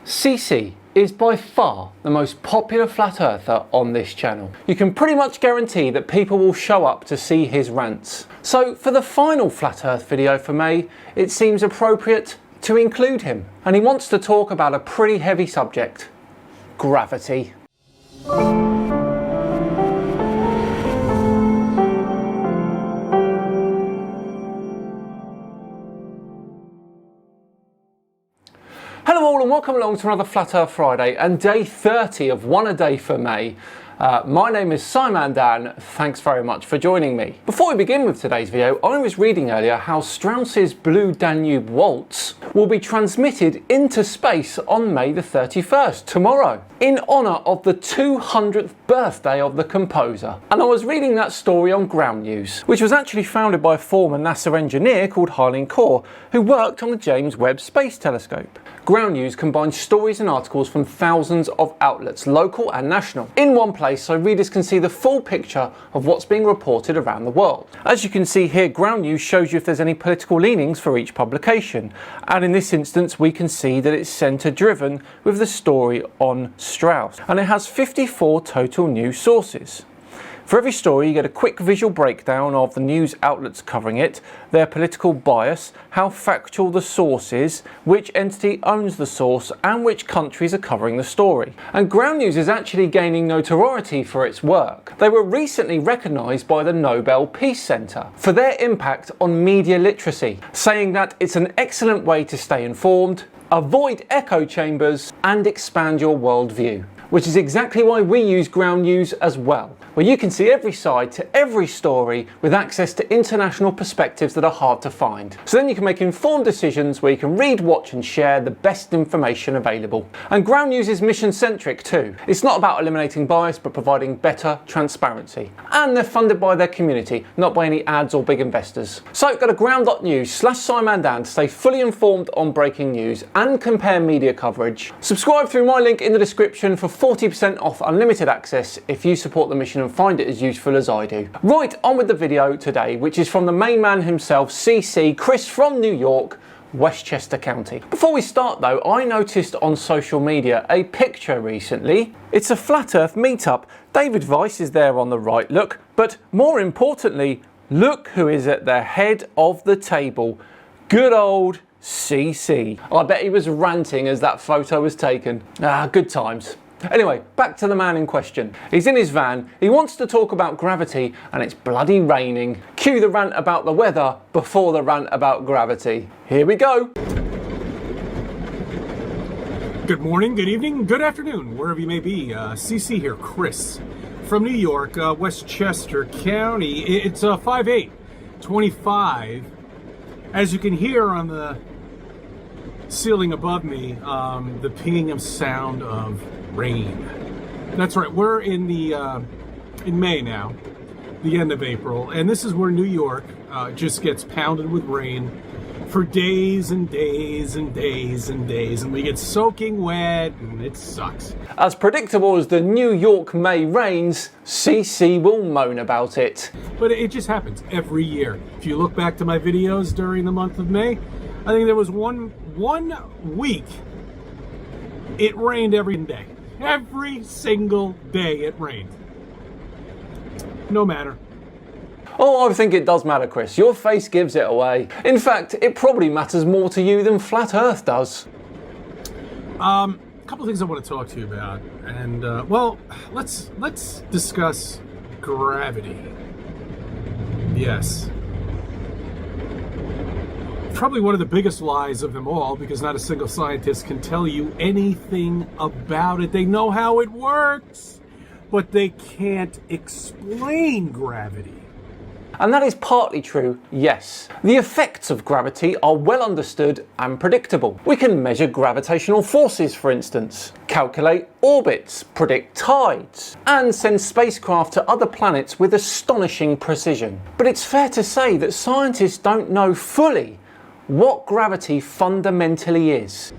CeCe is by far the most popular flat earther on this channel. You can pretty much guarantee that people will show up to see his rants. So for the final flat earth video for May, it seems appropriate to include him. And he wants to talk about a pretty heavy subject: gravity. Hello all and welcome along to another Flat Earth Friday and day 30 of One a Day for May. My name is CeCe Dan, thanks very much for joining me. Before we begin with today's video, I was reading earlier how Strauss's Blue Danube Waltz will be transmitted into space on May the 31st, tomorrow, in honour of the 200th birthday of the composer. And I was reading that story on Ground News, which was actually founded by a former NASA engineer called Harleen Kaur, who worked on the James Webb Space Telescope. Ground News combines stories and articles from thousands of outlets, local and national, in one place so readers can see the full picture of what's being reported around the world. As you can see here, Ground News shows you if there's any political leanings for each publication, and in this instance we can see that it's centre driven with the story on Strauss, and it has 54 total news sources. For every story you get a quick visual breakdown of the news outlets covering it, their political bias, how factual the source is, which entity owns the source and which countries are covering the story. And Ground News is actually gaining notoriety for its work. They were recently recognised by the Nobel Peace Centre for their impact on media literacy, saying that it's an excellent way to stay informed, avoid echo chambers and expand your worldview. Which is exactly why we use Ground News as well, where you can see every side to every story with access to international perspectives that are hard to find. So then you can make informed decisions where you can read, watch and share the best information available. And Ground News is mission centric too. It's not about eliminating bias but providing better transparency. And they're funded by their community, not by any ads or big investors. So go to ground.news/CeCe to stay fully informed on breaking news and compare media coverage. Subscribe through my link in the description for 40% off unlimited access if you support the mission and find it as useful as I do. Right, on with the video today, which is from the main man himself, CeCe, Chris from New York, Westchester County. Before we start though, I noticed on social media a picture recently. It's a flat earth meetup. David Weiss is there on the right, look, but more importantly, look who is at the head of the table. Good old CeCe. I bet he was ranting as that photo was taken. Good times. Anyway, back to the man in question. He's in his van, he wants to talk about gravity, and it's bloody raining. Cue the rant about the weather before the rant about gravity. Here we go. Good morning, good evening, good afternoon, wherever you may be. CeCe here, Chris from New York, Westchester County. It's 5/8/25. As you can hear on the ceiling above me, the pinging of sound of rain. That's right, we're in May now, the end of April, and this is where New York just gets pounded with rain for days and days and days and days, and we get soaking wet and it sucks. As predictable as the New York May rains, CeCe will moan about it. But it just happens every year. If you look back to my videos during the month of May, I think there was one week it rained every day. Every single day it rained. No matter. Oh, I think it does matter, Chris. Your face gives it away. In fact, it probably matters more to you than Flat Earth does. A couple of things I want to talk to you about, and well, let's discuss gravity. Yes. Probably one of the biggest lies of them all, because not a single scientist can tell you anything about it. They know how it works, but they can't explain gravity. And that is partly true, yes. The effects of gravity are well understood and predictable. We can measure gravitational forces, for instance, calculate orbits, predict tides, and send spacecraft to other planets with astonishing precision. But it's fair to say that scientists don't know fully what gravity fundamentally is.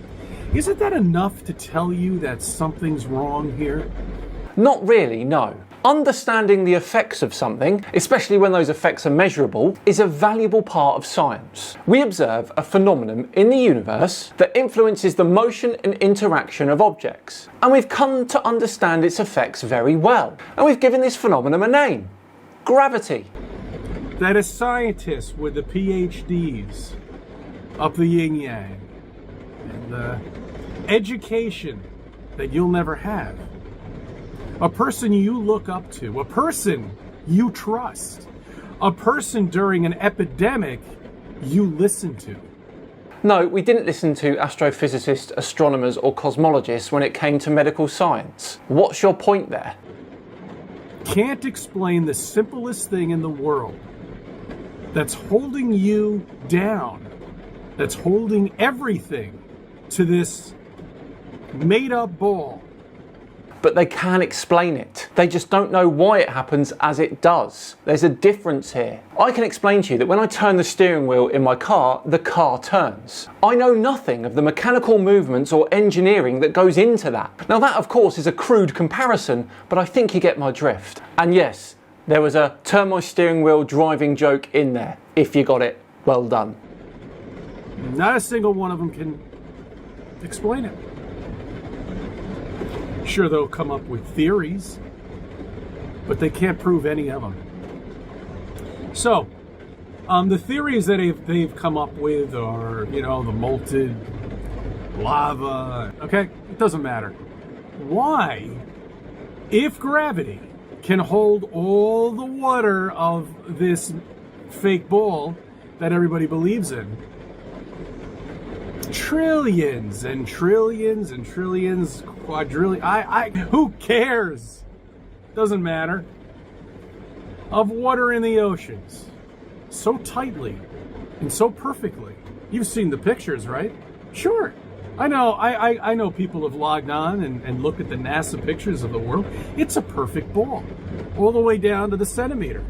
Isn't that enough to tell you that something's wrong here? Not really, no. Understanding the effects of something, especially when those effects are measurable, is a valuable part of science. We observe a phenomenon in the universe that influences the motion and interaction of objects, and we've come to understand its effects very well, and we've given this phenomenon a name: gravity. That a scientist with the PhDs up the yin-yang and the education that you'll never have, a person you look up to, a person you trust, a person during an epidemic you listen to. No, we didn't listen to astrophysicists, astronomers or cosmologists when it came to medical science. What's your point there? Can't explain the simplest thing in the world that's holding you down, that's holding everything to this made-up ball. But they can explain it. They just don't know why it happens as it does. There's a difference here. I can explain to you that when I turn the steering wheel in my car, the car turns. I know nothing of the mechanical movements or engineering that goes into that. Now that of course is a crude comparison, but I think you get my drift. And yes, there was a turn my steering wheel driving joke in there. If you got it, well done. Not a single one of them can explain it. Sure, they'll come up with theories, but they can't prove any of them. So, the theories that they've come up with are, the molten lava. Okay, it doesn't matter. Why, if gravity can hold all the water of this fake ball that everybody believes in, trillions and trillions and trillions, quadrillion, who cares? Doesn't matter. Of water in the oceans, so tightly and so perfectly. You've seen the pictures, right? Sure. I know. I know people have logged on and looked at the NASA pictures of the world. It's a perfect ball, all the way down to the centimeter.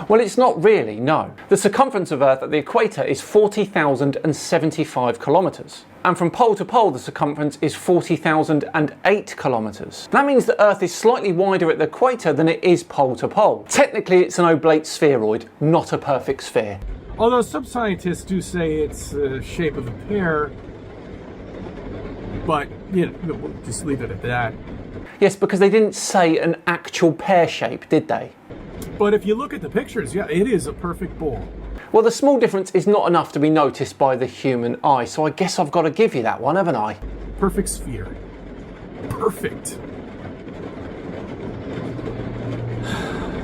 Well, it's not really, no. The circumference of Earth at the equator is 40,075 kilometres. And from pole to pole, the circumference is 40,008 kilometres. That means that Earth is slightly wider at the equator than it is pole to pole. Technically, it's an oblate spheroid, not a perfect sphere. Although some scientists do say it's the shape of a pear, but, we'll just leave it at that. Yes, because they didn't say an actual pear shape, did they? But if you look at the pictures, yeah, it is a perfect ball. Well, the small difference is not enough to be noticed by the human eye, so I guess I've got to give you that one, haven't I? Perfect sphere. Perfect.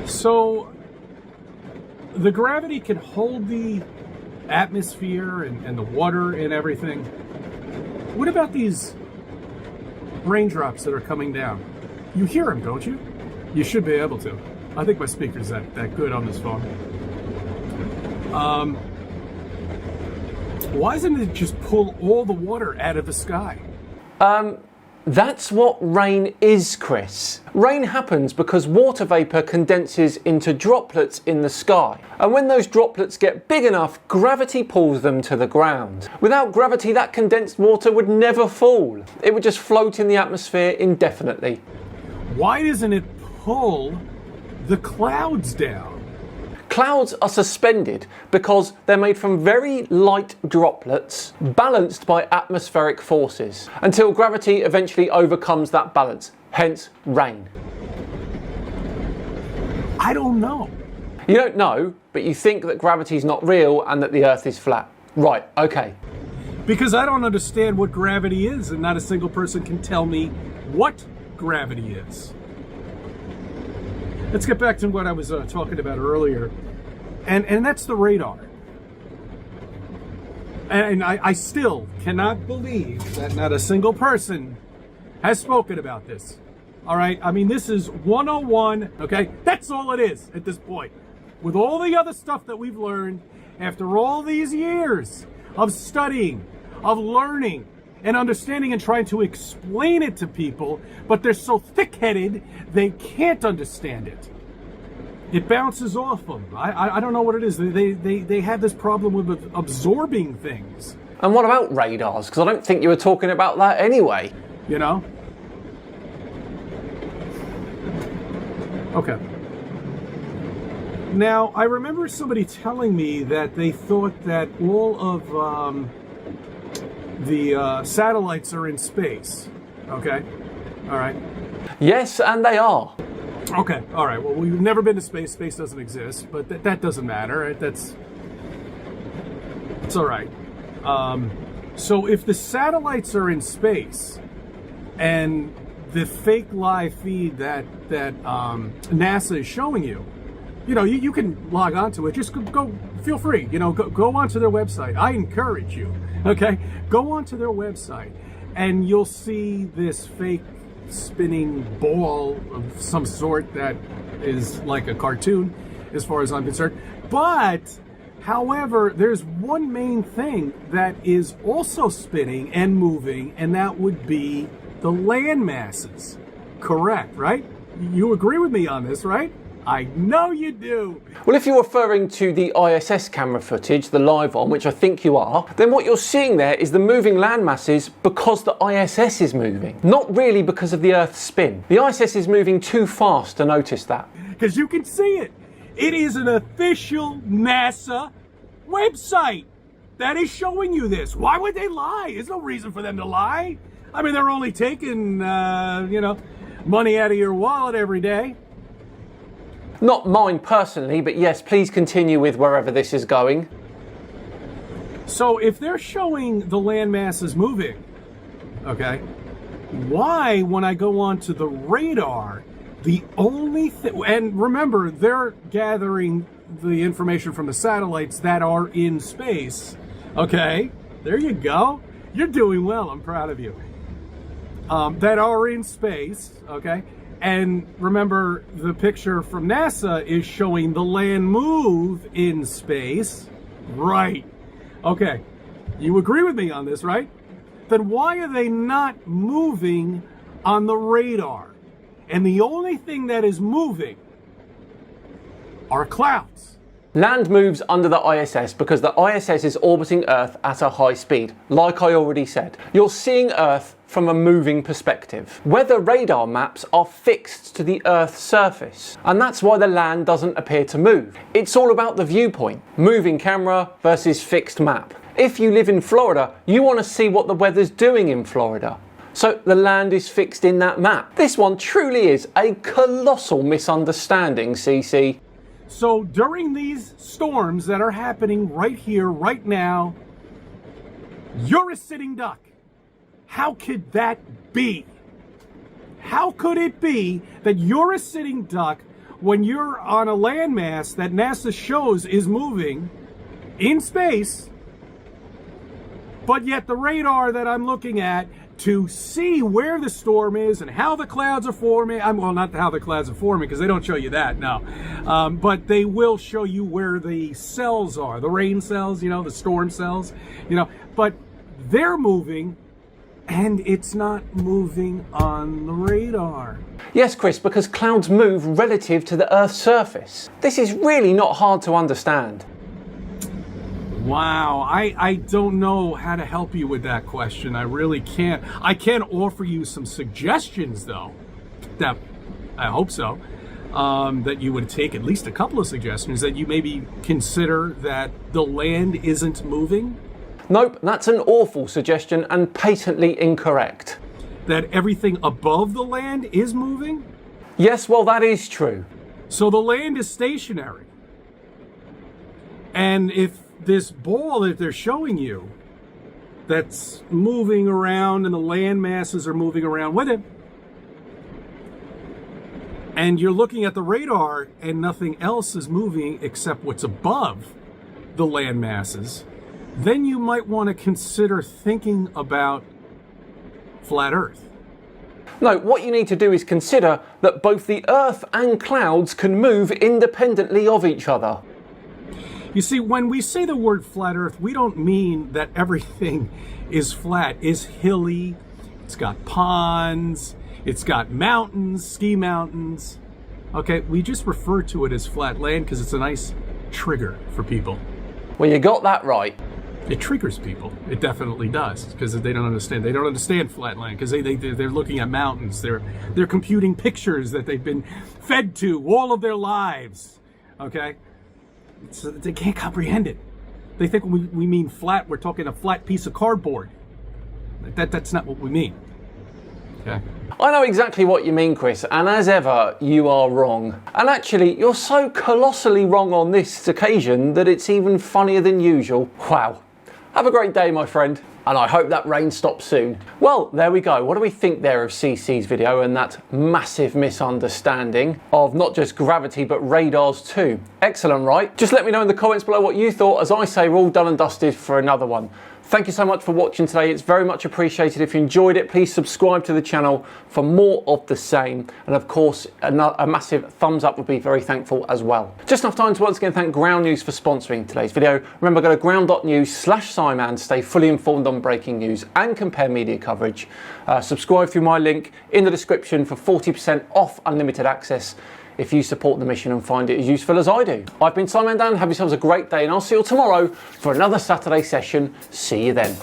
So, the gravity can hold the atmosphere and the water and everything. What about these raindrops that are coming down? You hear them, don't you? You should be able to. I think my speaker's that good on this phone. Why doesn't it just pull all the water out of the sky? That's what rain is, Chris. Rain happens because water vapour condenses into droplets in the sky. And when those droplets get big enough, gravity pulls them to the ground. Without gravity, that condensed water would never fall. It would just float in the atmosphere indefinitely. Why doesn't it pull the clouds down? Clouds are suspended because they're made from very light droplets balanced by atmospheric forces until gravity eventually overcomes that balance, hence rain. I don't know. You don't know, but you think that gravity's not real and that the Earth is flat. Right, okay. Because I don't understand what gravity is, and not a single person can tell me what gravity is. Let's get back to what I was talking about earlier, and that's the radar. And I still cannot believe that not a single person has spoken about this. All right? I mean, this is 101, okay? That's all it is at this point. With all the other stuff that we've learned after all these years of studying, of learning, and understanding and trying to explain it to people, but they're so thick-headed, they can't understand it. It bounces off them. I don't know what it is. They have this problem with absorbing things. And what about radars? Because I don't think you were talking about that anyway. You know? Okay. Now, I remember somebody telling me that they thought that all of the satellites are in space. Okay? All right. Yes, and they are. Okay, all right. Well, we've never been to space. Space doesn't exist, but that doesn't matter. Right? It's all right. So if the satellites are in space and the fake live feed that NASA is showing you, you can log on to it. Just go feel free. Go onto their website. I encourage you. Okay, go onto their website, and you'll see this fake spinning ball of some sort that is like a cartoon, as far as I'm concerned. But, however, there's one main thing that is also spinning and moving, and that would be the land masses. Correct, right? You agree with me on this, right? I know you do. Well, if you're referring to the ISS camera footage, the live one, which I think you are, then what you're seeing there is the moving land masses because the ISS is moving, not really because of the Earth's spin. The ISS is moving too fast to notice that. Because you can see it. It is an official NASA website that is showing you this. Why would they lie? There's no reason for them to lie. I mean, they're only taking, money out of your wallet every day. Not mine personally, but yes, please continue with wherever this is going. So if they're showing the land masses moving, okay, why, when I go onto the radar, the only thing, and remember, they're gathering the information from the satellites that are in space, okay, there you go. You're doing well, I'm proud of you. That are in space, okay? And remember, the picture from NASA is showing the land move in space. Right. Okay. You agree with me on this, right? Then why are they not moving on the radar? And the only thing that is moving are clouds. Land moves under the ISS because the ISS is orbiting Earth at a high speed, like I already said. You're seeing Earth from a moving perspective. Weather radar maps are fixed to the Earth's surface, and that's why the land doesn't appear to move. It's all about the viewpoint, moving camera versus fixed map. If you live in Florida, you want to see what the weather's doing in Florida. So the land is fixed in that map. This one truly is a colossal misunderstanding, CeCe. So during these storms that are happening right here, right now, you're a sitting duck. How could that be? How could it be that you're a sitting duck when you're on a landmass that NASA shows is moving in space, but yet the radar that I'm looking at to see where the storm is and how the clouds are forming, well, not how the clouds are forming, because they don't show you that, no. But they will show you where the cells are, the rain cells, the storm cells, but they're moving, and it's not moving on the radar. Yes, Chris, because clouds move relative to the Earth's surface. This is really not hard to understand. Wow, I don't know how to help you with that question. I really can't. I can offer you some suggestions, though. That I hope so. That you would take at least a couple of suggestions that you maybe consider that the land isn't moving. Nope, that's an awful suggestion and patently incorrect. That everything above the land is moving? Yes, well, that is true. So the land is stationary. And if this ball that they're showing you that's moving around and the land masses are moving around with it, and you're looking at the radar and nothing else is moving except what's above the land masses, then you might want to consider thinking about flat Earth. No, what you need to do is consider that both the Earth and clouds can move independently of each other. You see, when we say the word flat Earth, we don't mean that everything is flat. It's hilly, it's got ponds, it's got mountains, ski mountains. Okay, we just refer to it as flat land because it's a nice trigger for people. Well, you got that right. It triggers people. It definitely does, because they don't understand. They don't understand flatland because they're looking at mountains. They're computing pictures that they've been fed to all of their lives. Okay, so they can't comprehend it. They think when we mean flat, we're talking a flat piece of cardboard. That's not what we mean. Okay. I know exactly what you mean, Chris, and as ever, you are wrong. And actually, you're so colossally wrong on this occasion that it's even funnier than usual. Wow. Have a great day, my friend, and I hope that rain stops soon. Well, there we go. What do we think there of CeCe's video and that massive misunderstanding of not just gravity, but radars too? Excellent, right? Just let me know in the comments below what you thought. As I say, we're all done and dusted for another one. Thank you so much for watching today. It's very much appreciated. If you enjoyed it, please subscribe to the channel for more of the same. And of course, a massive thumbs up would be very thankful as well. Just enough time to once again thank Ground News for sponsoring today's video. Remember, go to ground.news/Simon to stay fully informed on breaking news and compare media coverage. Subscribe through my link in the description for 40% off unlimited access if you support the mission and find it as useful as I do. I've been Simon Dan. Have yourselves a great day, and I'll see you all tomorrow for another Saturday session. See you then.